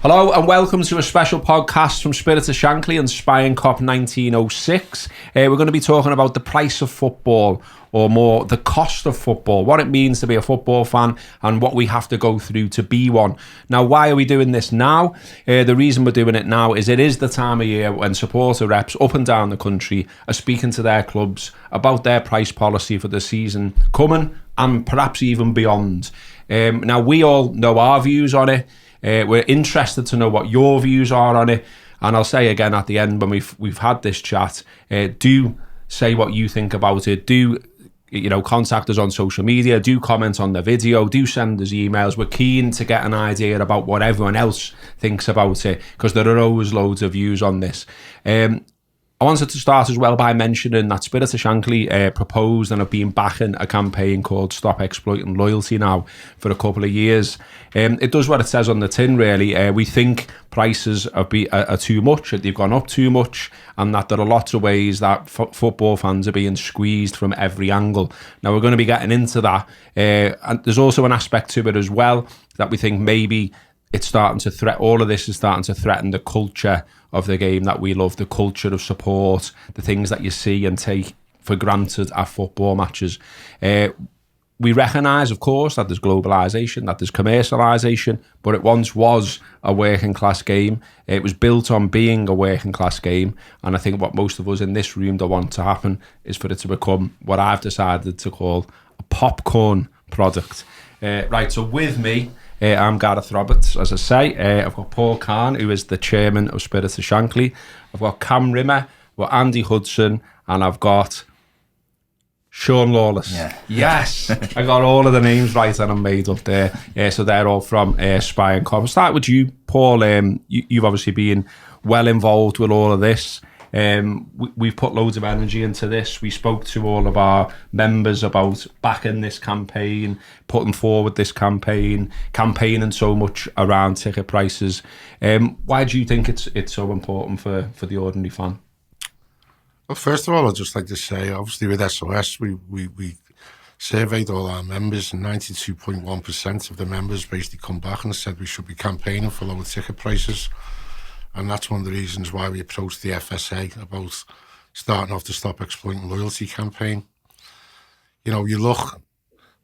Hello and welcome to a special podcast from Spirit of Shankly and Spion Kop 1906. We're going to be talking about the price of football, or more the cost of football, what it means to be a football fan and what we have to go through to be one. Now, why are we doing this now? The reason we're doing it now is it is the time of year when supporter reps up and down the country are speaking to their clubs about their price policy for the season coming and perhaps even beyond. Now, we all know our views on it. We're interested to know what your views are on it, and I'll say again at the end when we've had this chat, do say what you think about it. Do contact us on social media, do comment on the video, do send us emails. We're keen to get an idea about what everyone else thinks about it, because there are always loads of views on this. I wanted to start as well by mentioning that Spirit of Shankly proposed and have been backing a campaign called Stop Exploiting Loyalty now for a couple of years. It does what it says on the tin, really. We think prices are too much, that they've gone up too much, and that there are lots of ways that football fans are being squeezed from every angle. Now, we're going to be getting into that. And there's also an aspect to it as well that we think maybe it's starting to all of this is starting to threaten the culture of the game that we love, the culture of support, the things that you see and take for granted at football matches. We recognise, of course, that there's globalisation, that there's commercialisation, but it once was a working class game. It was built on being a working class game, and I think what most of us in this room don't want to happen is for it to become what I've decided to call a popcorn product. Right, so with me, I'm Gareth Roberts, as I say. I've got Paul Kahn, who is the chairman of Spirit of Shankly. I've got Cam Rimmer, I've got Andy Hudson, and I've got Sean Lawless. Yeah. Yes, I got all of the names right and I'm made up there. So they're all from Spion Kop. I'll start with you, Paul. You've obviously been well involved with all of this. We've put loads of energy into this. We spoke to all of our members about backing this campaign, putting forward this campaigning so much around ticket prices. Why do you think it's so important for the ordinary fan? Well, first of all, I'd just like to say, obviously with SOS, we surveyed all our members, and 92.1% of the members basically come back and said we should be campaigning for lower ticket prices. And that's one of the reasons why we approached the FSA about starting off the Stop Exploiting Loyalty campaign. You look,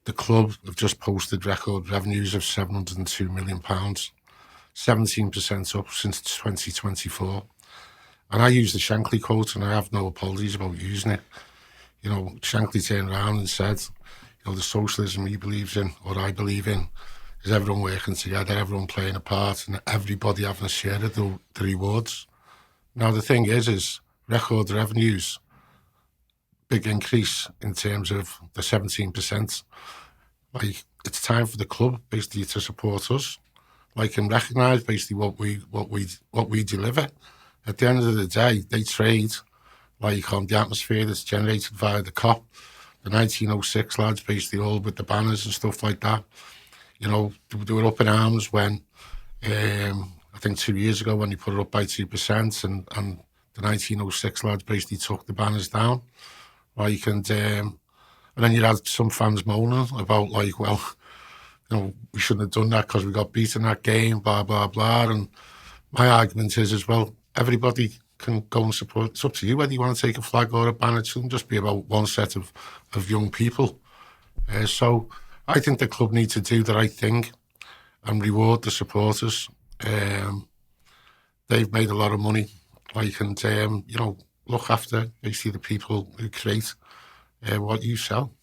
the club have just posted record revenues of £702 million, 17% up since 2024. And I use the Shankly quote, and I have no apologies about using it. Shankly turned around and said, the socialism he believes in, or I believe in, is everyone working together, everyone playing a part, and everybody having a share of the rewards. Now, the thing is record revenues, big increase in terms of the 17%. It's time for the club basically to support us, and recognise basically what we deliver. At the end of the day, they trade on the atmosphere that's generated via the Kop, the 1906 lads, basically all with the banners and stuff like that. They were up in arms when, I think 2 years ago, when they put it up by 2%, and the 1906 lads basically took the banners down. And then you had some fans moaning about, we shouldn't have done that because we got beaten that game, blah, blah, blah. And my argument is as well, everybody can go and support. It's up to you whether you want to take a flag or a banner. It shouldn't just be about one set of young people. So I think the club need to do the right thing and reward the supporters. They've made a lot of money, and look after basically the people who create what you sell.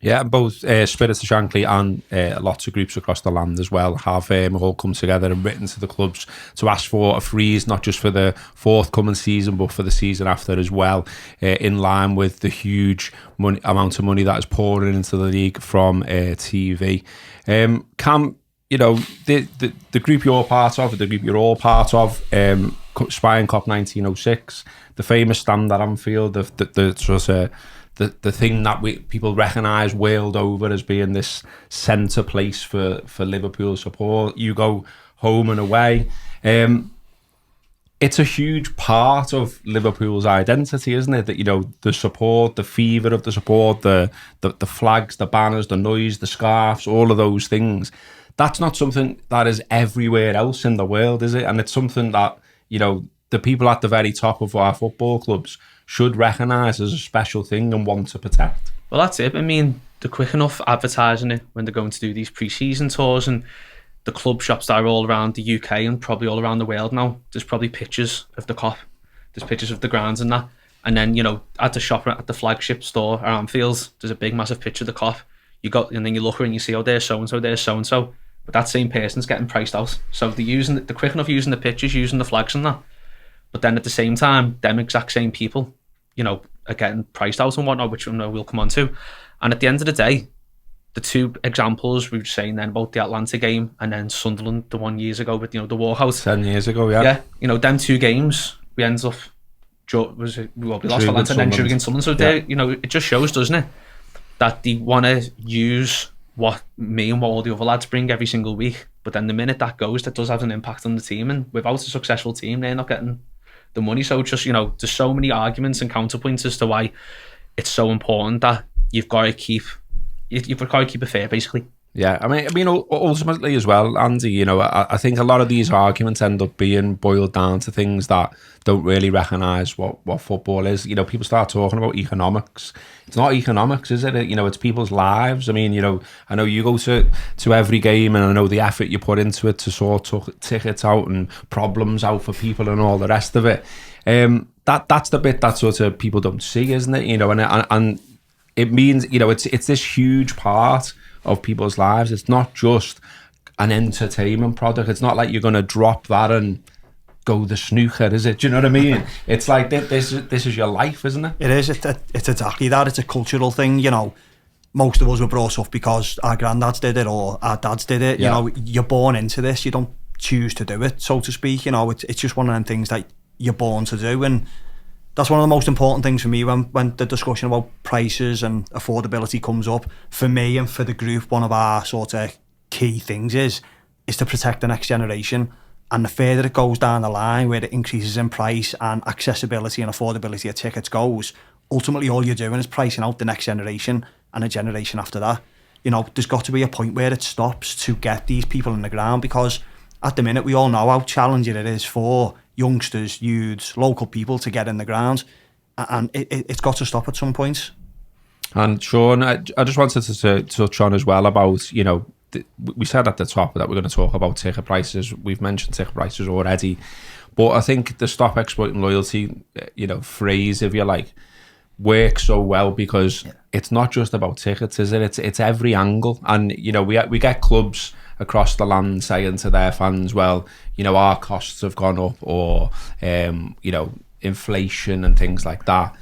Yeah, both Spirit of Shankly and lots of groups across the land as well have all come together and written to the clubs to ask for a freeze, not just for the forthcoming season, but for the season after as well, in line with the huge amount of money that is pouring into the league from TV. Cam, the group you're part of, the group you're all part of, Spion Kop 1906, the famous stand at Anfield, the thing that people recognise world over as being this centre place for Liverpool support. You go home and away. It's a huge part of Liverpool's identity, isn't it? That, the support, the fever of the support, the flags, the banners, the noise, the scarves, all of those things. that's not something that is everywhere else in the world, is it? And it's something that, you know, the people at the very top of our football clubs should recognise as a special thing and want to protect. Well, that's it. I mean, they're quick enough advertising it when they're going to do these pre-season tours, and the club shops that are all around the UK and probably all around the world now. There's probably pictures of the Kop, there's pictures of the grounds and that. And then, you know, at the shop at the flagship store at Anfield, there's a big massive picture of the Kop. And then you look and you see, oh, there's so and so, there's so and so. But that same person's getting priced out. So they're quick enough using the pictures, using the flags and that. But then at the same time, them exact same people, you know, are getting priced out and whatnot, which I know we'll come on to. And at the end of the day, the two examples we were saying then about the Atlanta game and then Sunderland, the 1 year ago with, you know, the walkout. 10 years ago, yeah. Yeah, you know, them two we ended up, we lost Atlanta and then drew against Sunderland. So, you know, it just shows, doesn't it, that they want to use what me and what all the other lads bring every single week. But then the minute that goes, that does have an impact on the team. And without a successful team, they're not getting the money. So just, you know, there's so many arguments and counterpoints as to why it's so important that you've got to keep it fair, basically. Yeah, I mean, ultimately as well, Andy, you know, I think a lot of these arguments end up being boiled down to things that don't really recognise what football is. You know, people start talking about economics. It's not economics, is it? You know, it's people's lives. I mean, you know, I know you go to every game, and I know the effort you put into it to sort tickets out and problems out for people and all the rest of it. That's the bit that sort of people don't see, isn't it? You know, and it means, you know, it's this huge part of people's lives. It's not just an entertainment product. It's not like you're going to drop that and go the snooker, is it? Do you know what I mean? It's like this is your life, isn't it? It is. It's exactly that. It's a cultural thing. You know, most of us were brought up because our granddads did it or our dads did it. Yeah. You know, you're born into this. You don't choose to do it, so to speak. You know, it's just one of them things that you're born to do, and that's one of the most important things for me when the discussion about prices and affordability comes up. For me and for the group, one of our sort of key things is to protect the next generation. And the further it goes down the line, where it increases in price and accessibility and affordability of tickets goes, ultimately all you're doing is pricing out the next generation and a generation after that. You know, there's got to be a point where it stops to get these people in the ground, because at the minute we all know how challenging it is for youngsters, youths, local people to get in the ground, and it's got to stop at some point. And Sean, I just wanted to touch on as well about, you know, we said at the top that we're going to talk about ticket prices. We've mentioned ticket prices already, but I think the Stop Exploiting Loyalty, you know, phrase, if you like, works so well because it's not just about tickets, is it? It's every angle. And, you know, we get clubs across the land saying to their fans, well, you know, our costs have gone up, or you know, inflation and things like that.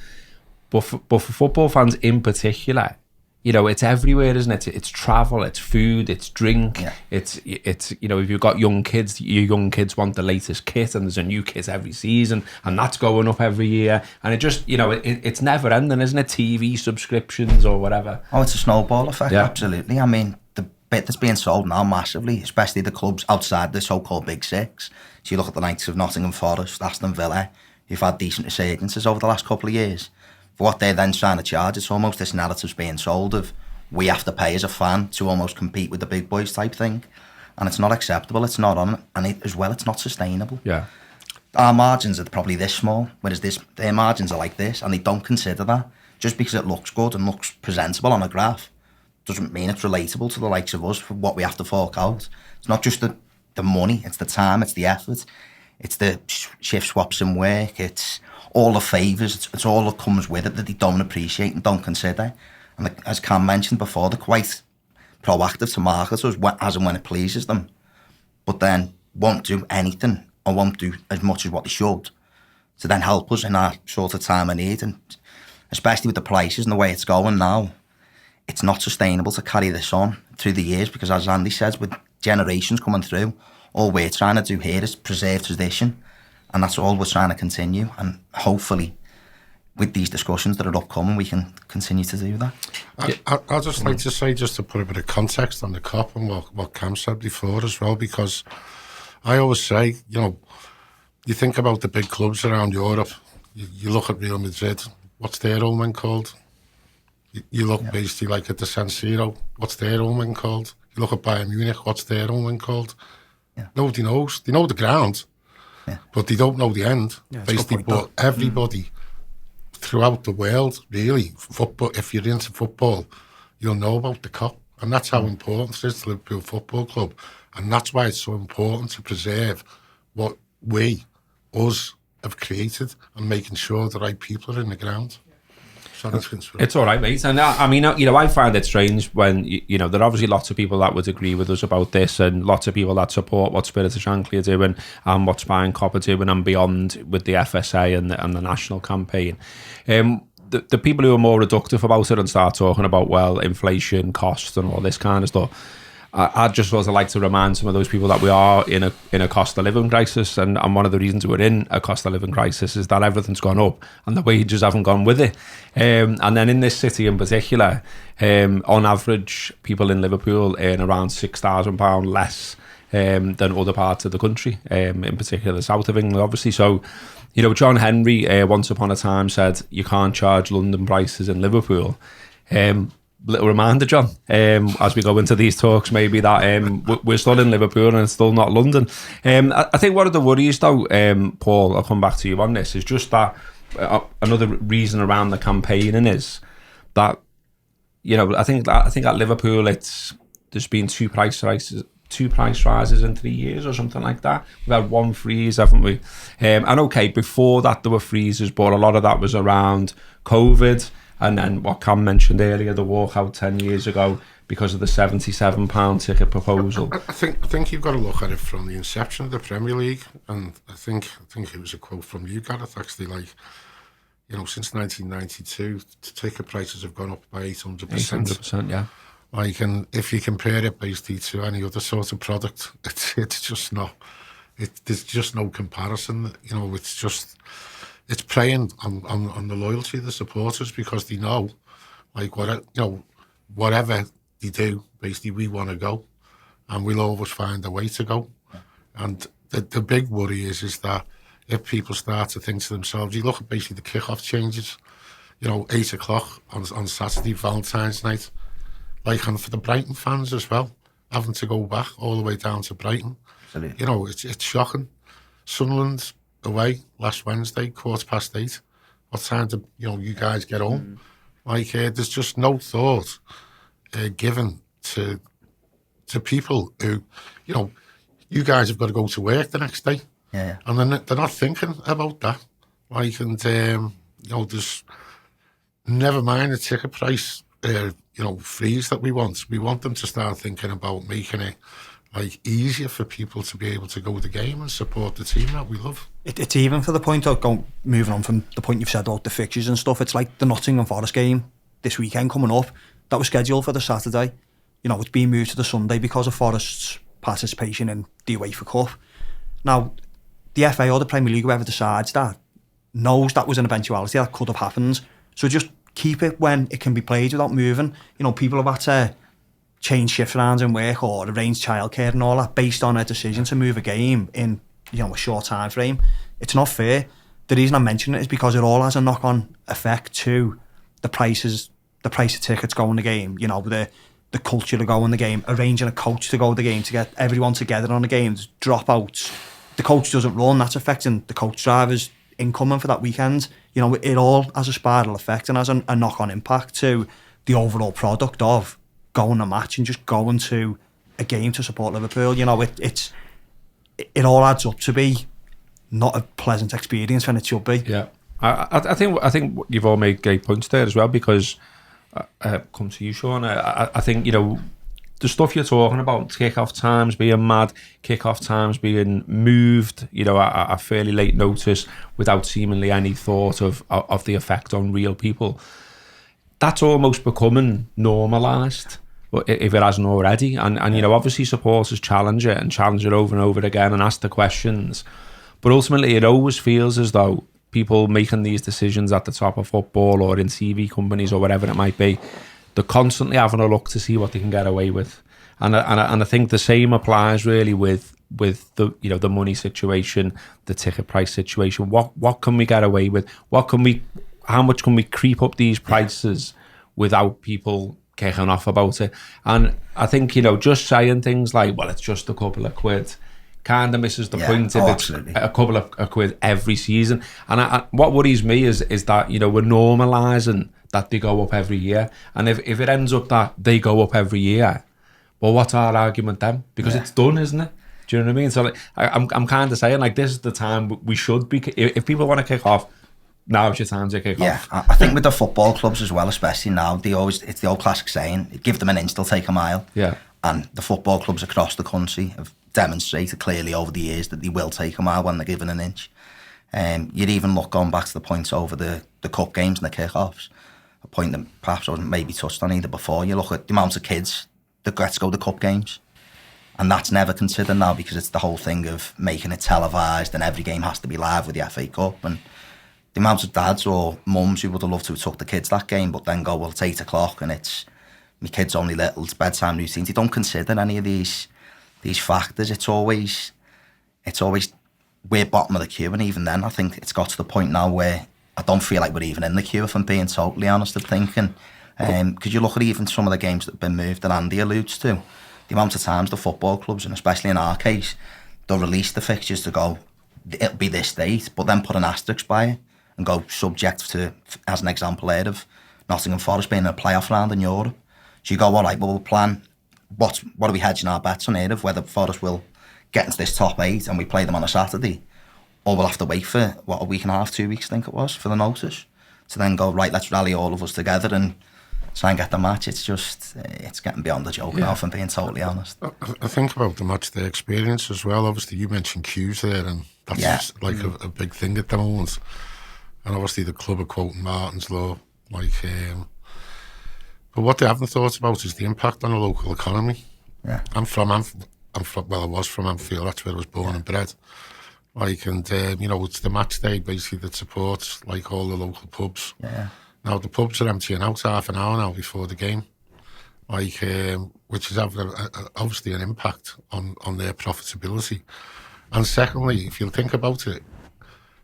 But for football fans in particular, you know, it's everywhere, isn't it? It's travel, it's food, it's drink. Yeah. It's you know, if you've got young kids, your young kids want the latest kit, and there's a new kit every season, and that's going up every year. And it just, you know, it's never ending, isn't it? TV subscriptions or whatever. Oh, it's a snowball effect, absolutely. I mean, the bit that's being sold now massively, especially the clubs outside the so-called Big Six. So you look at the likes of Nottingham Forest, Aston Villa, who've had decent resurgences over the last couple of years. For what they're then trying to charge, it's almost this narrative's being sold of we have to pay as a fan to almost compete with the big boys type thing. And it's not acceptable, it's not on, and as well, it's not sustainable. Yeah. Our margins are probably this small, whereas their margins are like this, and they don't consider that. Just because it looks good and looks presentable on a graph doesn't mean it's relatable to the likes of us for what we have to fork out. It's not just the money, it's the time, it's the effort, it's the shift swaps in work, it's all the favours, it's all that comes with it that they don't appreciate and don't consider. And as Cam mentioned before, they're quite proactive to market us as and when it pleases them, but then won't do anything or won't do as much as what they should to then help us in our sort of time of need. And especially with the prices and the way it's going now, it's not sustainable to carry this on through the years, because as Andy says, with generations coming through, all we're trying to do here is preserve tradition. And that's all we're trying to continue. And hopefully, with these discussions that are upcoming, we can continue to do that. I'd just like to say, just to put a bit of context on the Kop and what Cam said before as well, because I always say, you know, you think about the big clubs around Europe, you look at Real Madrid, what's their home end called? You look basically like at the San Siro, what's their home end called? You look at Bayern Munich, what's their own wing called? Yeah. Nobody knows. They know the ground, but they don't know the end. Yeah, basically, but everybody throughout the world, really, football. If you're into football, you'll know about the Kop, and that's how important it is to Liverpool Football Club, and that's why it's so important to preserve what us, have created, and making sure the right people are in the ground. It's all right, mate. And I mean, I find it strange when, there are obviously lots of people that would agree with us about this, and lots of people that support what Spirit of Shankly are doing and what Spion Kop are doing and beyond with the FSA and the national campaign. The people who are more reductive about it and start talking about, well, inflation, cost and all this kind of stuff, I'd just also like to remind some of those people that we are in a cost of living crisis, and one of the reasons we're in a cost of living crisis is that everything's gone up and the wages haven't gone with it. And then in this city in particular, on average, people in Liverpool earn around £6,000 less than other parts of the country, in particular the south of England, obviously. So, John Henry once upon a time said, you can't charge London prices in Liverpool. Little reminder, John, as we go into these talks, maybe that we're still in Liverpool and it's still not London. I think one of the worries, though, Paul, I'll come back to you on this, is just that another reason around the campaigning is that, I think at Liverpool there's been two price rises in 3 years or something like that. We've had one freeze, haven't we? And okay, before that there were freezes, but a lot of that was around COVID. And then what Cam mentioned earlier, the walkout 10 years ago because of the £77 ticket proposal. I think you've got to look at it from the inception of the Premier League, and I think it was a quote from you, Gareth, actually, since 1992, ticket prices have gone up by 800%. 800%, yeah. And if you compare it basically to any other sort of product, it's just not. There's just no comparison. It's playing on the loyalty of the supporters, because they know, whatever they do, basically we want to go, and we'll always find a way to go. And the big worry is that if people start to think to themselves, you look at basically the kick-off changes, 8 o'clock on Saturday, Valentine's night, and for the Brighton fans as well, having to go back all the way down to Brighton. Absolutely. It's shocking. Sunderland away last Wednesday, 8:15. What time do you guys get home? There's just no thought given to people who, you guys have got to go to work the next day, and they're not thinking about that. There's never mind the ticket price, freeze that we want. We want them to start thinking about making it easier for people to be able to go to the game and support the team that we love. It's even for the point of moving on from the point you've said about the fixtures and stuff. It's like the Nottingham Forest game this weekend coming up. That was scheduled for the Saturday. It's being moved to the Sunday because of Forest's participation in the UEFA Cup. Now, the FA or the Premier League, whoever decides that, knows that was an eventuality that could have happened. So just keep it when it can be played without moving. People have had to change shift around in work or arrange childcare and all that based on a decision to move a game in a short time frame. It's not fair. The reason I mention it is because it all has a knock-on effect to the price of tickets going to the game, the culture to go in the game, arranging a coach to go to the game, to get everyone together on the game, dropouts. The coach doesn't run, that's affecting the coach driver's income for that weekend. It all has a spiral effect and has a knock-on impact to the overall product of going to a match and just going to a game to support Liverpool. It all adds up to be not a pleasant experience when it should be. Yeah, I think you've all made great points there as well, because come to you, Sean. I think the stuff you're talking about, kick-off times being mad, kick-off times being moved, at a fairly late notice without seemingly any thought of the effect on real people. That's almost becoming normalised, if it hasn't already. And obviously supporters challenge it over and over again and ask the questions. But ultimately, it always feels as though people making these decisions at the top of football or in TV companies or whatever it might be, they're constantly having a look to see what they can get away with. And I think the same applies really with the the money situation, the ticket price situation. What can we get away with? How much can we creep up these prices without people kicking off about it. And I think, you know, just saying things like, well, it's just a couple of quid, kind of misses the point if it's a couple of quid every season. And what worries me is that, you know, we're normalising that they go up every year. And if it ends up that they go up every year, well, what's our argument then? Because it's done, isn't it? Do you know what I mean? So like, I'm kind of saying, like, this is the time we should be, if people want to kick off, now's your time to kick off. Yeah, I think with the football clubs as well, especially now, it's the old classic saying, give them an inch, they'll take a mile. Yeah. And the football clubs across the country have demonstrated clearly over the years that they will take a mile when they're given an inch. You'd even look going back to the points over the cup games and the kick-offs, a point that perhaps I wasn't maybe touched on either before. You look at the amount of kids that get to go to cup games, and that's never considered now because it's the whole thing of making it televised and every game has to be live with the FA Cup. And the amount of dads or mums who would have loved to have took the kids that game, but then go, well, it's 8 o'clock and it's my kid's only little, it's bedtime routines. They don't consider any of these factors. It's always we're bottom of the queue, and even then, I think it's got to the point now where I don't feel like we're even in the queue, if I'm being totally honest. I'm thinking, because you look at even some of the games that have been moved that Andy alludes to, the amount of times the football clubs, and especially in our case, they'll release the fixtures to go, it'll be this date, but then put an asterisk by it and go subject to, as an example here of Nottingham Forest being in a playoff round in Europe. So you go, all right, well, we'll plan, what are we hedging our bets on here of whether Forest will get into this top 8 and we play them on a Saturday, or we'll have to wait for, a week and a half, 2 weeks, I think it was, for the notice, to then go, right, let's rally all of us together and try and get the match. It's just, it's getting beyond the joke now, if I'm being totally honest. I think about the match day experience as well. Obviously, you mentioned queues there, and that's just like a big thing at the moment. And obviously the club are quoting Martin's law, like, but what they haven't thought about is the impact on the local economy. Yeah. I'm from, I was from Anfield, that's where I was born and bred. Like, and, you know, it's the match day basically that supports, like, all the local pubs. Yeah. Now, the pubs are emptying out half an hour now before the game, like, which is having obviously an impact on their profitability. And secondly, if you think about it,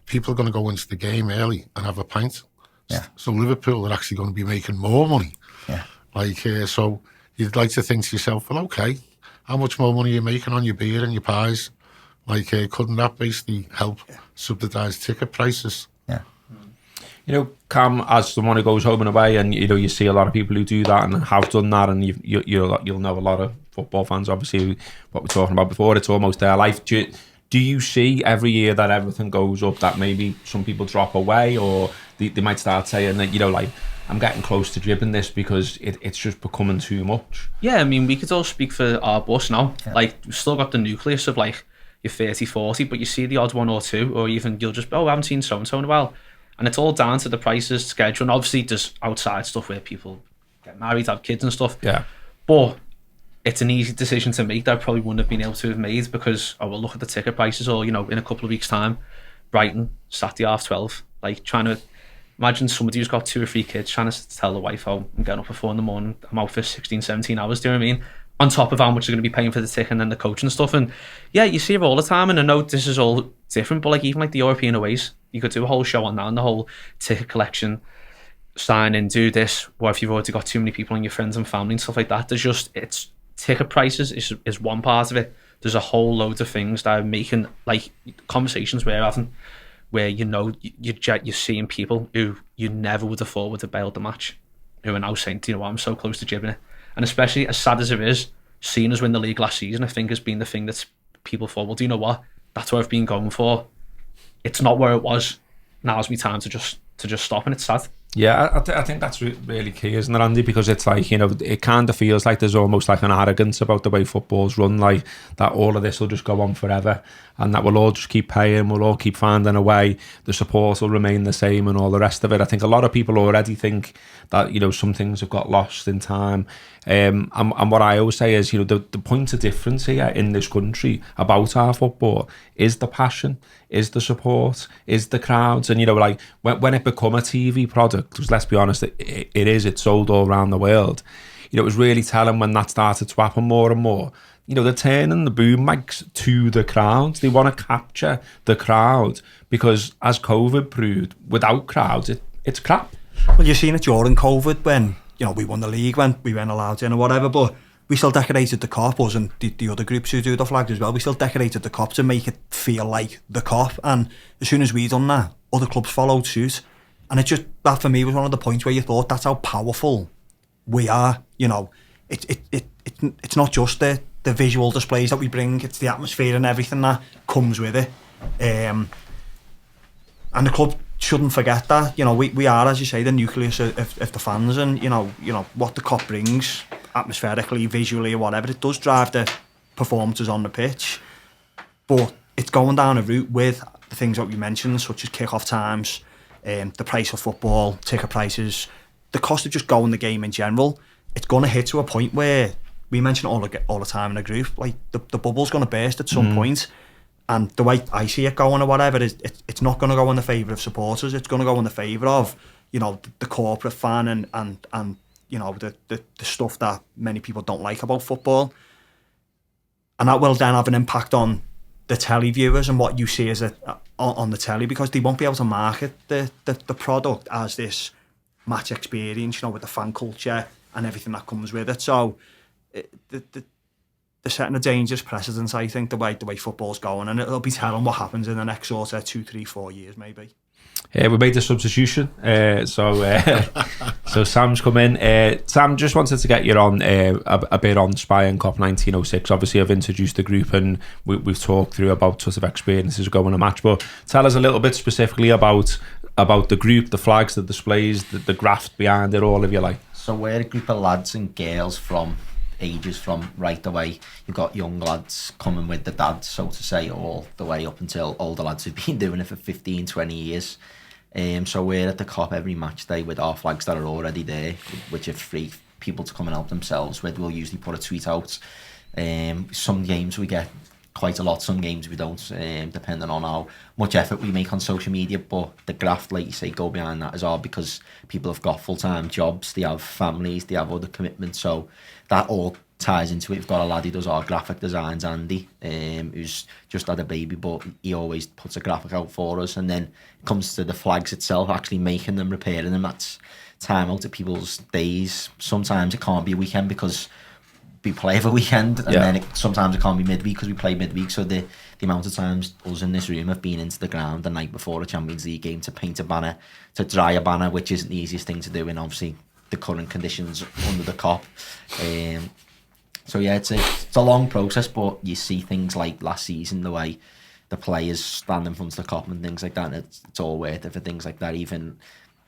people are going to go into the game early and have a pint. Yeah. So Liverpool are actually going to be making more money. Yeah. Like, so you'd like to think to yourself, well, okay, how much more money are you making on your beer and your pies? Like, couldn't that basically help subsidise ticket prices? Yeah. You know, Cam, as someone who goes home and away, and you know, you see a lot of people who do that and have done that, and you'll know a lot of football fans. Obviously, what we're talking about before, it's almost their life. Do you see every year that everything goes up, that maybe some people drop away, or they might start saying that, you know, like, I'm getting close to dribbling this because it's just becoming too much? Yeah, I mean, we could all speak for our bus now. Yeah. Like, we've still got the nucleus of, like, you're 30, 40, but you see the odd one or two, or even you'll just, I haven't seen so-and-so in a while. And it's all down to the prices, schedule, and obviously there's outside stuff where people get married, have kids and stuff. Yeah. But it's an easy decision to make that I probably wouldn't have been able to have made because, we'll look at the ticket prices, or, you know, in a couple of weeks' time, Brighton, Saturday 12:30, like, trying to imagine somebody who's got 2 or 3 kids trying to tell the wife, I'm getting up at 4 a.m, I'm out for 16, 17 hours, do you know what I mean? On top of how much they're going to be paying for the ticket and then the coach and stuff. And yeah, you see it all the time, and I know this is all different, but like, even like the European aways, you could do a whole show on that, and the whole ticket collection, sign in, do this, what if you've already got too many people and your friends and family and stuff like that. There's just, it's ticket prices is one part of it. There's a whole load of things that are making, like, conversations we're having where, you know, you're seeing people who you never would have thought would have bailed the match, who are now saying, you know what, I'm so close to jibbing it. And especially, as sad as it is, seeing us win the league last season, I think has been the thing that people thought, well, do you know what? That's what I've been going for. It's not where it was. Now's my time to just stop, and it's sad. Yeah, I think that's really key, isn't it, Andy? Because it's like, you know, it kind of feels like there's almost like an arrogance about the way football's run, like that all of this will just go on forever, and that we'll all just keep paying, we'll all keep finding a way, the support will remain the same and all the rest of it. I think a lot of people already think that, you know, some things have got lost in time. And what I always say is, you know, the point of difference here in this country about our football is the passion, is the support, is the crowds. And, you know, like, when it become a TV product, because let's be honest, it's sold all around the world. You know, it was really telling when that started to happen more and more. You know, they're turning the boom mics to the crowds. They want to capture the crowd because, as COVID proved, without crowds, it's crap. Well, you've seen it during COVID when we won the league when we weren't allowed in or whatever, but we still decorated the Kop, us and the other groups who do the flags as well. We still decorated the Kop to make it feel like the Kop, and as soon as we done that, other clubs followed suit. And it just, that for me was one of the points where you thought that's how powerful we are. It's not just the visual displays that we bring, it's the atmosphere and everything that comes with it. And the club shouldn't forget that. We are, as you say, the nucleus of the fans, and what the Kop brings atmospherically, visually, or whatever, it does drive the performances on the pitch. But it's going down a route with the things that we mentioned, such as kick-off times, the price of football, ticket prices, the cost of just going the game in general. It's going to hit to a point where, we mention it all the time in a group, like the bubble's going to burst at some point. And the way I see it going or whatever, is it's not going to go in the favour of supporters. It's going to go in the favour of, the corporate fan and the stuff that many people don't like about football. And that will then have an impact on the telly viewers and what you see as on the telly, because they won't be able to market the product as this match experience, with the fan culture and everything that comes with it. So they're setting a dangerous precedent, I think, the way football's going, and it'll be telling what happens in the next sort of 2, 3, 4 years maybe. We made the substitution, so Sam's come in. Sam, just wanted to get you on a bit on Spion Kop 1906. Obviously, I've introduced the group and we've talked through about sort of experiences of going a match, but tell us a little bit specifically about the group, the flags, the displays, the graft behind it all, if you like. So we're a group of lads and girls from ages from right away. You've got young lads coming with the dads, so to say, all the way up until older lads who've been doing it for 15, 20 years. So we're at the Kop every match day with our flags that are already there, which are free people to come and help themselves with. We'll usually put a tweet out. Some games we get quite a lot, some games we don't, depending on how much effort we make on social media. But the graft, like you say, go behind that as well, because people have got full-time jobs, they have families, they have other commitments, so that all ties into it. We've got a lad who does our graphic designs, Andy, who's just had a baby, but he always puts a graphic out for us. And then it comes to the flags itself, actually making them, repairing them. That's time out of people's days. Sometimes it can't be a weekend because we play every weekend, and then sometimes it can't be midweek because we play midweek. So the amount of times us in this room have been into the ground the night before a Champions League game to paint a banner, to dry a banner, which isn't the easiest thing to do in obviously the current conditions under the Kop. So yeah, it's a long process, but you see things like last season, the way the players stand in front of the Kop and things like that, and it's all worth it for things like that. Even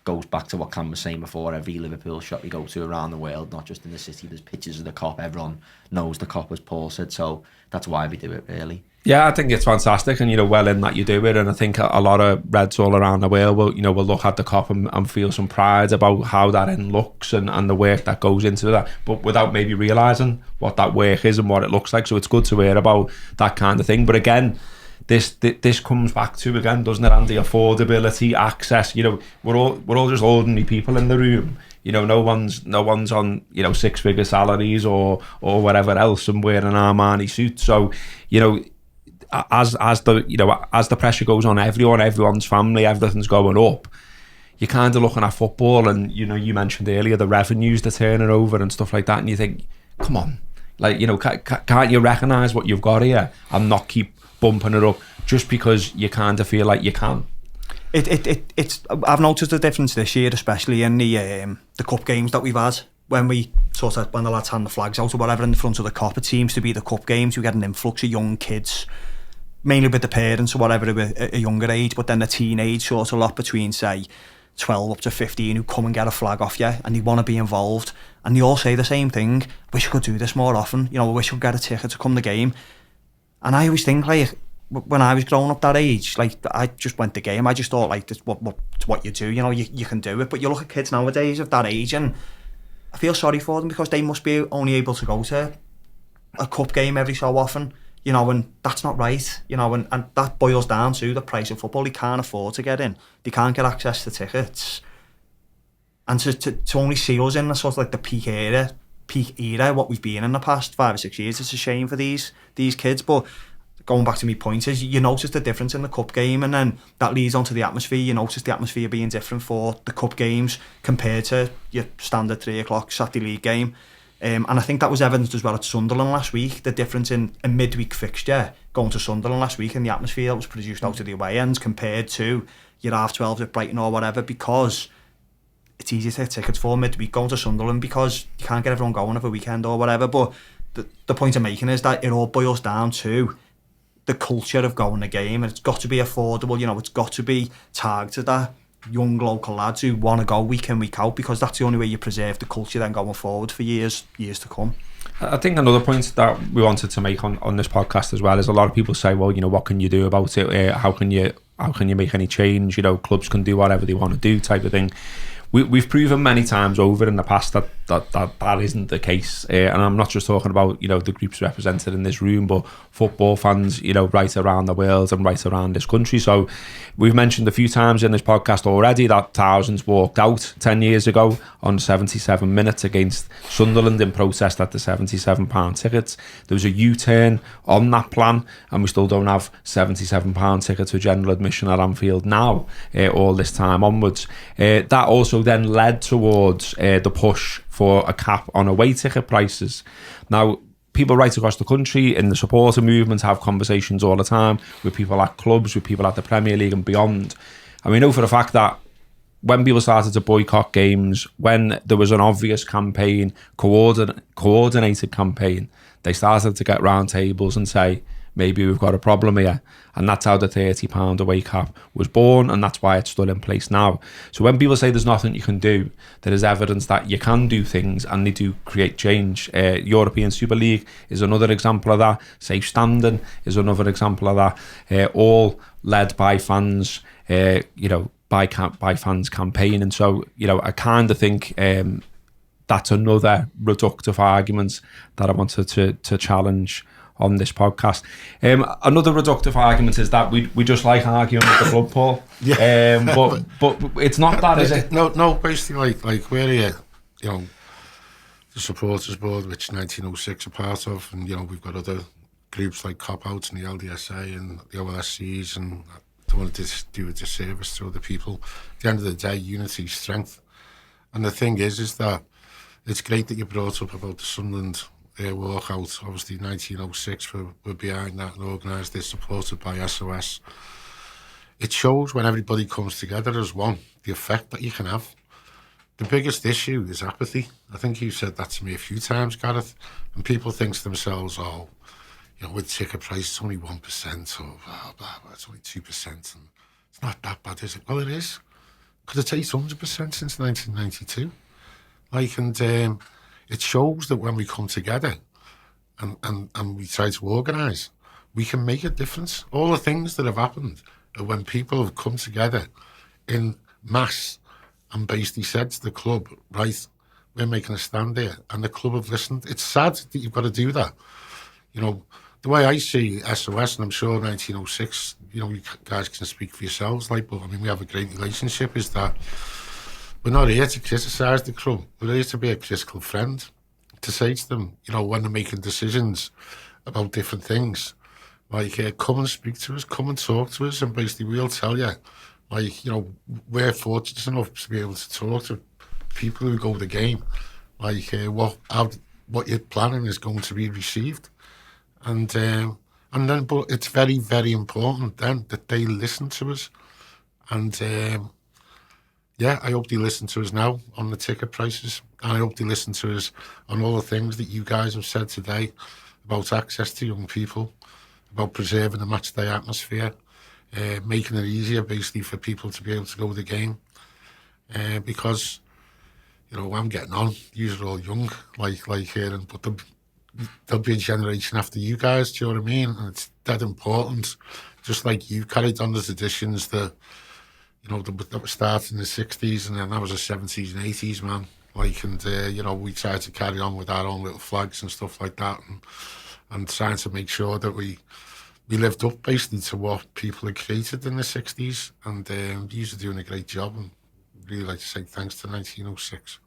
goes back to what Cam was saying before, every Liverpool shop you go to around the world, not just in the city, there's pictures of the Kop. Everyone knows the Kop, as Paul said, so that's why we do it, really. Yeah, I think it's fantastic, and well in that you do it, and I think a lot of Reds all around the world will look at the Kop and feel some pride about how that end looks and the work that goes into that, but without maybe realising what that work is and what it looks like. So it's good to hear about that kind of thing. But again, this comes back to, again, doesn't it, Andy, affordability, access. We're all just ordinary people in the room. No one's on 6-figure salaries or whatever else and wearing an Armani suit. So as the pressure goes on everyone's family, everything's going up. You're kind of looking at football, and you mentioned earlier the revenues they're turning over and stuff like that, and you think, come on, can't you recognise what you've got here and not keep bumping it up just because you kind of feel like you can? It's I've noticed the difference this year, especially in the cup games that we've had. When the lads hand the flags out or whatever in the front of the Kop, it seems to be the cup games. We get an influx of young kids, mainly with the parents or whatever at a younger age, but then the teenage sort of lot between, say, 12 up to 15, who come and get a flag off you and they want to be involved, and they all say the same thing: wish I could do this more often, I wish I could get a ticket to come to the game. And I always think, when I was growing up that age, I just went to the game. I just thought, this what you do, you can do it. But you look at kids nowadays of that age, and I feel sorry for them, because they must be only able to go to a cup game every so often, and that's not right, and that boils down to the price of football. They can't afford to get in. They can't get access to tickets. And to only see us in the sort of the peak era, what we've been in the past 5 or 6 years, it's a shame for these kids. But going back to my point is, you notice the difference in the cup game, and then that leads on to the atmosphere. You notice the atmosphere being different for the cup games compared to your standard 3 o'clock Saturday league game. And I think that was evidenced as well at Sunderland last week, the difference in a midweek fixture going to Sunderland last week and the atmosphere that was produced out of the away ends compared to your half-12s at Brighton or whatever, because it's easy to get tickets for midweek going to Sunderland because you can't get everyone going over a weekend or whatever. But the point I'm making is that it all boils down to the culture of going to game, and it's got to be affordable. You know, it's got to be targeted at young local lads who want to go week in, week out, because that's the only way you preserve the culture then going forward for years to come. I think another point that we wanted to make on this podcast as well is, a lot of people say, well, you know, what can you do about it? How can you make any change? You know, clubs can do whatever they want to do, type of thing. We've proven many times over in the past that isn't the case, and I'm not just talking about, you know, the groups represented in this room, but football fans, you know, right around the world and right around this country. So we've mentioned a few times in this podcast already that thousands walked out 10 years ago on 77 minutes against Sunderland in protest at the £77 tickets. There was a U-turn on that plan, and we still don't have £77 tickets for general admission at Anfield now, all this time onwards. That also then led towards the push for a cap on away ticket prices. Now, people right across the country in the supporter movement have conversations all the time with people at clubs, with people at the Premier League and beyond. And we know for a fact that when people started to boycott games, when there was an obvious campaign, coordinated campaign, they started to get round tables and say, maybe we've got a problem here. And that's how the £30 away cap was born, and that's why it's still in place now. So when people say there's nothing you can do, there is evidence that you can do things, and they do create change. European Super League is another example of that. Safe standing is another example of that. All led by fans, you know, by fans campaigning. So, you know, I kind of think that's another reductive argument that I wanted to challenge on this podcast. Another reductive argument is that we just like arguing with the club, Paul. Yeah. But it's not that, is it? No. Basically, like we're here, you know, the supporters board, which 1906 are part of, and you know we've got other groups like Cop Out and the LDSA and the OLSCs, and I don't want to do a disservice to other people. At the end of the day, unity is strength. And the thing is that it's great that you brought up about the Sunderland walkout. Obviously 1906 were behind that and organised this, supported by SOS. It shows when everybody comes together as one, the effect that you can have. The biggest issue is apathy. I think you said that to me a few times, Gareth, and people think to themselves, oh, you know, with ticket price it's only 1% or blah, blah, blah, it's only 2%, and it's not that bad, is it? Well, it is, because it's 800% since 1992. Like, and it shows that when we come together and we try to organise, we can make a difference. All the things that have happened are when people have come together in mass and basically said to the club, right, we're making a stand here, and the club have listened. It's sad that you've got to do that. You know, the way I see SOS, and I'm sure 1906, you know, you guys can speak for yourselves, like, but I mean, we have a great relationship, is that we're not here to criticise the club. We're here to be a critical friend, to say to them, you know, when they're making decisions about different things, like, come and speak to us, come and talk to us, and basically we'll tell you, like, you know, we're fortunate enough to be able to talk to people who go to the game, like, what you're planning is going to be received. And then, but it's very, very important then that they listen to us. And, yeah, I hope they listen to us now on the ticket prices. And I hope they listen to us on all the things that you guys have said today about access to young people, about preserving the match day atmosphere, making it easier basically for people to be able to go to the game. Because, you know, I'm getting on, you're all young, like here, but there'll be a generation after you guys, do you know what I mean? And it's that important, just like you carried on the traditions that, you know, that was started in the 60s, and then that was the 70s and 80s, man. Like, and, you know, we tried to carry on with our own little flags and stuff like that, and trying to make sure that we lived up basically to what people had created in the 60s, and you are doing a great job, and really like to say thanks to 1906.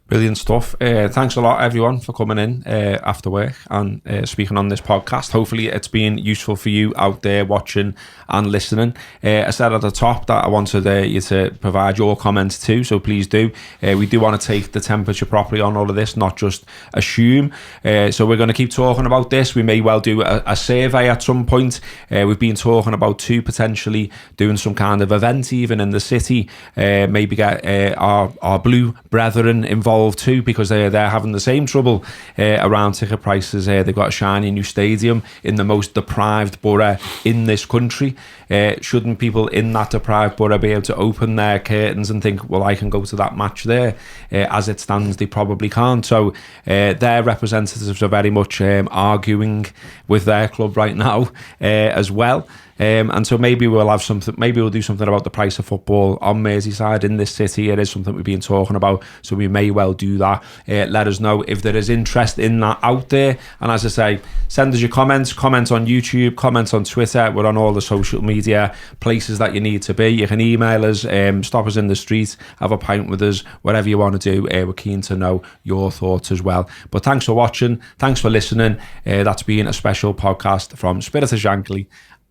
Brilliant stuff. Thanks a lot, everyone, for coming in after work and speaking on this podcast. Hopefully it's been useful for you out there watching and listening. I said at the top that I wanted you to provide your comments too, so please do. We do want to take the temperature properly on all of this, not just assume. So we're going to keep talking about this. We may well do a survey at some point. We've been talking about potentially doing some kind of event even in the city. Maybe get our blue brethren involved too, because they're having the same trouble around ticket prices. They've got a shiny new stadium in the most deprived borough in this country. Shouldn't people in that deprived borough be able to open their curtains and think, well, I can go to that match there? As it stands, they probably can't. So their representatives are very much arguing with their club right now as well. And so maybe we'll have something. Maybe we'll do something about the price of football on Merseyside in this city. It is something we've been talking about, so we may well do that. Let us know if there is interest in that out there. And as I say, send us your comments. Comment on YouTube. Comment on Twitter. We're on all the social media places that you need to be. You can email us. Stop us in the street. Have a pint with us. Whatever you want to do. We're keen to know your thoughts as well. But thanks for watching. Thanks for listening. That's been a special podcast from Spirit of Shankly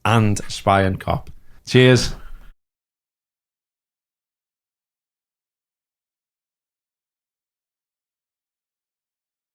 and Spion Kop. Cheers.